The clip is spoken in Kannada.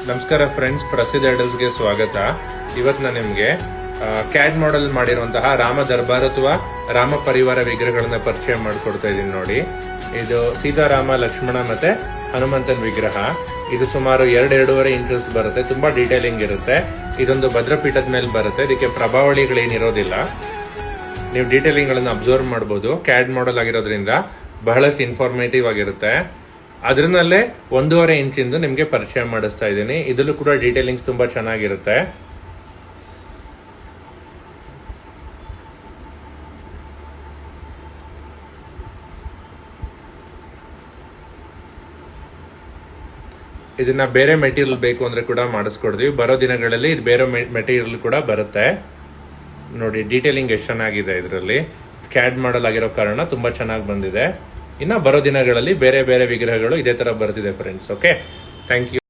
ನಮಸ್ಕಾರ ಫ್ರೆಂಡ್ಸ್, ಪ್ರಸಿದ್ಧ ಐಡಲ್ಸ್ಗೆ ಸ್ವಾಗತ. ಇವತ್ತು ನಾನು ನಿಮಗೆ ಕ್ಯಾಡ್ ಮಾಡೆಲ್ ಮಾಡಿರುವಂತಹ ರಾಮ ದರ್ಬಾರ್ ಅಥವಾ ರಾಮ ಪರಿವಾರ ವಿಗ್ರಹಗಳನ್ನ ಪರಿಚಯ ಮಾಡಿಕೊಡ್ತಾ ಇದ್ದೀನಿ ನೋಡಿ. ಇದು ಸೀತಾರಾಮ, ಲಕ್ಷ್ಮಣ ಮತ್ತೆ ಹನುಮಂತನ ವಿಗ್ರಹ. ಇದು ಸುಮಾರು 2-2.5 ಇಂಚಸ್ ಬರುತ್ತೆ. ತುಂಬಾ ಡೀಟೇಲಿಂಗ್ ಇರುತ್ತೆ. ಇದೊಂದು ಭದ್ರಪೀಠದ ಮೇಲೆ ಬರುತ್ತೆ. ಇದಕ್ಕೆ ಪ್ರಭಾವಳಿಗಳೇನಿರೋದಿಲ್ಲ. ನೀವು ಡೀಟೇಲಿಂಗ್ ಗಳನ್ನ ಅಬ್ಸರ್ವ್ ಮಾಡಬಹುದು. ಕ್ಯಾಡ್ ಮಾಡೆಲ್ ಆಗಿರೋದ್ರಿಂದ ಬಹಳಷ್ಟು ಇನ್ಫಾರ್ಮೇಟಿವ್ ಆಗಿರುತ್ತೆ. ಅದರಲ್ಲೇ 1.5 ಇಂಚಿಂದು ನಿಮಗೆ ಪರಿಚಯ ಮಾಡಿಸ್ತಾ ಇದ್ದೀನಿ. ಇದರಲ್ಲೂ ಕೂಡ ಡೀಟೇಲಿಂಗ್ಸ್ ತುಂಬಾ ಚೆನ್ನಾಗಿರುತ್ತೆ. ಇದನ್ನ ಬೇರೆ ಮೆಟೀರಿಯಲ್ ಬೇಕು ಅಂದ್ರೆ ಕೂಡ ಮಾಡಿಸ್ಕೊಡ್ತೀವಿ. ಬರೋ ದಿನಗಳಲ್ಲಿ ಇದು ಬೇರೆ ಮೆಟೀರಿಯಲ್ ಕೂಡ ಬರುತ್ತೆ. ನೋಡಿ ಡೀಟೇಲಿಂಗ್ ಎಷ್ಟು ಚೆನ್ನಾಗಿದೆ. ಇದರಲ್ಲಿ ಕ್ಯಾಡ್ ಮಾಡೆಲ್ ಆಗಿರೋ ಕಾರಣ ತುಂಬಾ ಚೆನ್ನಾಗಿ ಬಂದಿದೆ. ಇನ್ನು ಬರೋ ದಿನಗಳಲ್ಲಿ ಬೇರೆ ಬೇರೆ ವಿಗ್ರಹಗಳು ಇದೇ ತರ ಬರ್ತಿದೆ ಫ್ರೆಂಡ್ಸ್. Okay, thank you.